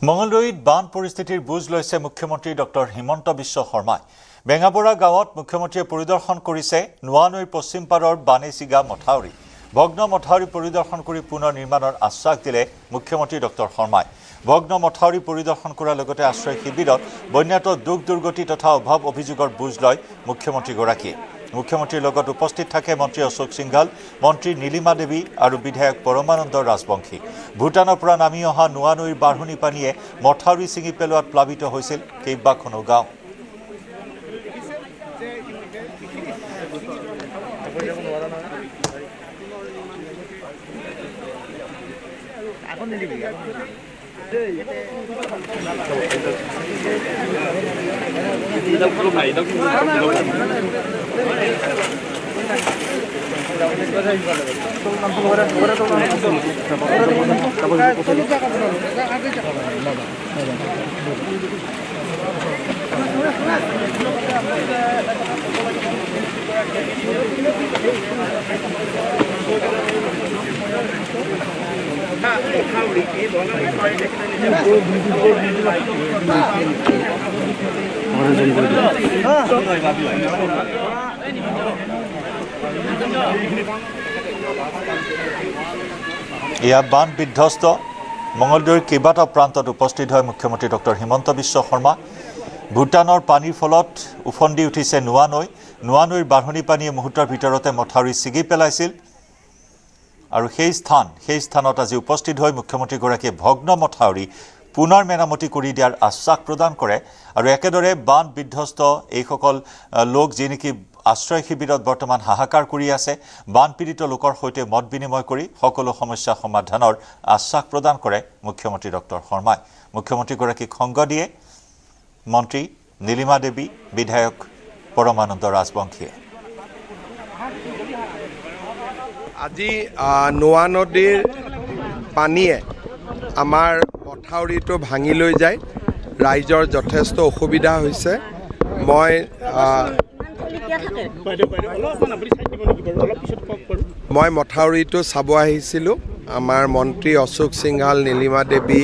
মঙলদৈত বান পৰিস্থিতিৰ বুজ লৈছে মুখ্যমন্ত্ৰী ডক্টৰ হিমন্ত বিশ্ব শৰ্মাই। বেঙাবৰা গাঁৱত মুখ্যমন্ত্ৰীয়ে পৰিদৰ্শন কৰিছে নোৱানৈৰ পশ্চিম পাৰৰ বানেচিগা মথাউৰি। ভগ্ন মথাউৰি পৰিদৰ্শন কৰি পুনৰ নিৰ্মাণৰ আশ্বাস দিলে মুখ্যমন্ত্ৰী ডক্টৰ শৰ্মাই। ভগ্ন মথাউৰি পৰিদৰ্শন কৰাৰ লগতে আশ্ৰয় শিবিৰত বন্যাত দুখ দুৰ্গতি তথা অভাৱ অভিযোগৰ বুজ লয় মুখ্যমন্ত্ৰীগৰাকীয়ে। মুখ্যমন্ত্ৰীৰ লগত উপস্থিত থাকে মন্ত্ৰী অশোক সিংঘাল, মন্ত্ৰী নীলিমা দেৱী আৰু বিধায়ক পৰমানন্দ ৰাজবংশী। ভূটানৰ পৰা নামি অহা নোৱানৈৰ বাঢ়নি পানীয়ে মথাউৰি ছিঙি পেলোৱাত প্লাবিত হৈছিল কেইবাখনো গাঁও। এয়া বান বিধ্বস্ত মঙলদৈৰ কেইবাটাও প্ৰান্তত উপস্থিত হয় মুখ্যমন্ত্ৰী ডক্টৰ হিমন্ত বিশ্ব শৰ্মা। ভূটানৰ পানীৰ ফলত উফন্দি উঠিছে নোৱানৈৰ বাঢ়নি পানীয়ে মুহূৰ্তৰ ভিতৰতে মথাউৰি ছিগি পেলাইছিল আৰু সেই স্থানত আজি উপস্থিত হৈ মুখ্যমন্ত্ৰীগৰাকীয়ে ভগ্ন মথাউৰি পুনৰ মেৰামতি কৰি দিয়াৰ আশ্বাস প্ৰদান কৰে আৰু একেদৰে বান বিধ্বস্ত এইসকল লোক যি নেকি আশ্ৰয় শিবিৰত বৰ্তমান হাহাকাৰ কৰি আছে, বান পীড়িত লোকৰ সৈতে মত বিনিময় কৰি সকলো সমস্যা সমাধানৰ আশ্বাস প্ৰদান কৰে মুখ্যমন্ত্ৰী ডক্টৰ শৰ্মাই। মুখ্যমন্ত্ৰীগৰাকীক সংগ দিয়ে মন্ত্ৰী নীলিমা দেৱী, বিধায়ক পৰমানন্দ ৰাজবংশীয়ে। আজি নোৱা নদীৰ পানীয়ে আমাৰ মথাউৰিটো ভাঙি লৈ যায়, ৰাইজৰ যথেষ্ট অসুবিধা হৈছে। মই মথাউৰিটো চাব আহিছিলোঁ। আমাৰ মন্ত্ৰী অশোক সিংঘাল, নীলিমা দেৱী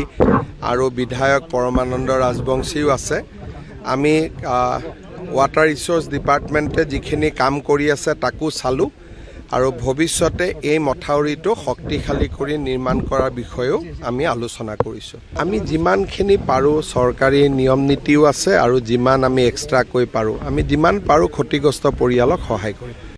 আৰু বিধায়ক পৰমানন্দ ৰাজবংশীও আছে। আমি ৱাটাৰ ৰিচোৰ্চ ডিপাৰ্টমেণ্টে যিখিনি কাম কৰি আছে তাকো চালোঁ আৰু ভৱিষ্যতে এই মথাউৰিটো শক্তিশালী কৰি নিৰ্মাণ কৰাৰ বিষয়েও আমি আলোচনা কৰিছোঁ। আমি যিমানখিনি পাৰোঁ, চৰকাৰী নিয়ম নীতিও আছে আৰু যিমান আমি এক্সট্ৰাকৈ পাৰোঁ, আমি যিমান পাৰোঁ ক্ষতিগ্ৰস্ত পৰিয়ালক সহায় কৰিম।